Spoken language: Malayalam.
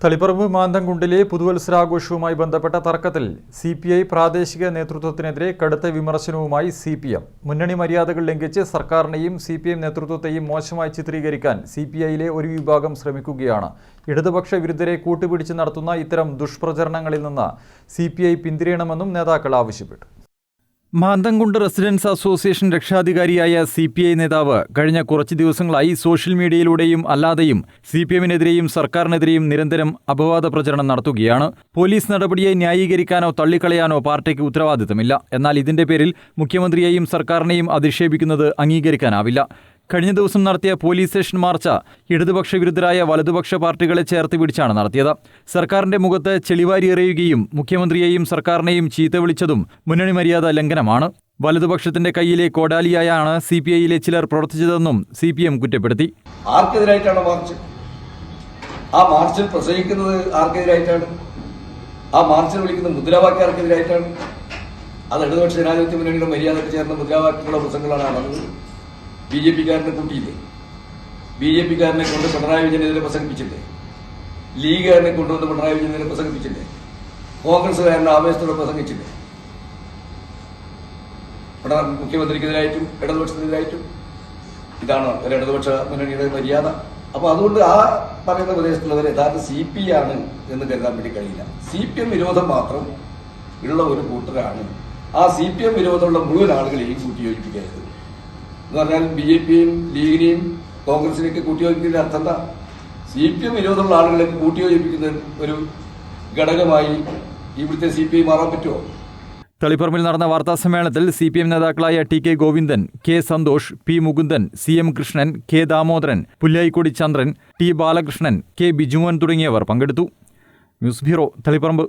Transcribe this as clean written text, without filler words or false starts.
തളിപ്പറമ്പ് മാന്തംകുണ്ടിലെ പുതുവത്സരാഘോഷവുമായി ബന്ധപ്പെട്ട തർക്കത്തിൽ സിപിഐ പ്രാദേശിക നേതൃത്വത്തിനെതിരെ കടുത്ത വിമർശനവുമായി സിപിഎം. മുന്നണി മര്യാദകൾ ലംഘിച്ച് സർക്കാരിനെയും സിപിഎം നേതൃത്വത്തെയും മോശമായി ചിത്രീകരിക്കാൻ സിപിഐയിലെ ഒരു വിഭാഗം ശ്രമിക്കുകയാണ്. ഇടതുപക്ഷ വിരുദ്ധരെ കൂട്ടുപിടിച്ച് നടത്തുന്ന ഇത്തരം ദുഷ്പ്രചരണങ്ങളിൽ നിന്ന് സിപിഐ പിന്തിരിയണമെന്നും നേതാക്കൾ ആവശ്യപ്പെട്ടു. മാന്തംകുണ്ട് റെസിഡൻസ് അസോസിയേഷൻ രക്ഷാധികാരിയായ സിപിഐ നേതാവ് കഴിഞ്ഞ കുറച്ച് ദിവസങ്ങളായി സോഷ്യൽ മീഡിയയിലൂടെയും അല്ലാതെയും സിപിഎമ്മിനെതിരെയും സർക്കാരിനെതിരെയും നിരന്തരം അപവാദ പ്രചരണം നടത്തുകയാണ്. പോലീസ് നടപടിയെ ന്യായീകരിക്കാനോ തള്ളിക്കളയാനോ പാർട്ടിക്ക് ഉത്തരവാദിത്തമില്ല. എന്നാൽ ഇതിന്റെ പേരിൽ മുഖ്യമന്ത്രിയെയും സർക്കാരിനെയും അധിക്ഷേപിക്കുന്നത് അംഗീകരിക്കാനാവില്ല. കഴിഞ്ഞ ദിവസം നടത്തിയ പോലീസ് സ്റ്റേഷൻ മാർച്ച് ഇടതുപക്ഷ വിരുദ്ധരായ വലതുപക്ഷ പാർട്ടികളെ ചേർത്ത് പിടിച്ചാണ് നടത്തിയത്. സർക്കാരിന്റെ മുഖത്ത് ചെളിവാരി എറിയുകയും മുഖ്യമന്ത്രിയെയും സർക്കാരിനെയും ചീത്ത വിളിച്ചതും മുന്നണി മര്യാദ ലംഘനമാണ്. വലതുപക്ഷത്തിന്റെ കയ്യിലെ കോടാലിയായാണ് സിപിഐയിലെ ചിലർ പ്രവർത്തിച്ചതെന്നും സിപിഎം കുറ്റപ്പെടുത്തി. ആർക്കെതിരായിട്ടാണ് മാർച്ച്? ആ മാർച്ചിൽ പ്രസംഗിക്കുന്നത് ആർക്കെതിരായിട്ടാണ്? ആ മാർച്ചിൽ വിളിക്കുന്ന മുദ്രാവാക്യം ആർക്കെതിരായിട്ടാണ്? അത് ഇടതുപക്ഷ ജനാധിപത്യ മുന്നണിയുടെ മര്യാദയ്ക്ക് ചേർന്ന മുദ്രാവാക്യങ്ങളുടെ പ്രസംഗങ്ങളാണ് നടന്നത്. ബി.ജെ.പിക്കാരനെ കൂട്ടിയില്ലേ? ബി.ജെ.പിക്കാരനെ കൊണ്ട് പിണറായി വിജയനെതിരെ പ്രസംഗിപ്പിച്ചില്ലേ? ലീഗുകാരനെ കൊണ്ടുവന്ന് പിണറായി വിജയനെതിരെ പ്രസംഗിപ്പിച്ചില്ലേ? കോൺഗ്രസുകാരനെ ആവേശത്തോടെ പ്രസംഗിച്ചില്ലേ? മുഖ്യമന്ത്രിക്കെതിരായിട്ടും ഇടതുപക്ഷത്തിനെതിരായിട്ടും. ഇതാണ് ഒരു ഇടതുപക്ഷ മുന്നണിയുടെ മര്യാദ. അപ്പൊ അതുകൊണ്ട് ആ പറയുന്ന പ്രദേശത്തുള്ളവർ യഥാർത്ഥ CPI ആണ് എന്ന് കരുതാൻ വേണ്ടി കഴിയില്ല. CPM വിരോധം മാത്രം ഉള്ള ഒരു കൂട്ടരാണ്. ആ CPM വിരോധമുള്ള മുഴുവൻ ആളുകളെയും കൂട്ടിയോജിപ്പിക്കരുത് എന്ന് പറഞ്ഞാൽ ബി.ജെ.പിയും ലീഗിനെയും കോൺഗ്രസിനെയൊക്കെ കൂട്ടിയോജിപ്പിക്കുന്ന അർത്ഥം എന്താ? CPM വിരോധമുള്ള ആളുകളെ കൂട്ടിയോജിപ്പിക്കുന്ന ഒരു ഘടകമായി ഇവിടുത്തെ CPI മാറാൻ പറ്റുമോ? തളിപ്പറമ്പിൽ നടന്ന വാർത്താസമ്മേളനത്തിൽ സിപിഎം നേതാക്കളായ T K. Govindan, K. Santhosh, P. Mukundan, CM Krishnan, K. Damodaran, Pullayikkodi Chandran, T. Balakrishnan, K. Bijumon തുടങ്ങിയവർ പങ്കെടുത്തു. News bureau, Taliparamba.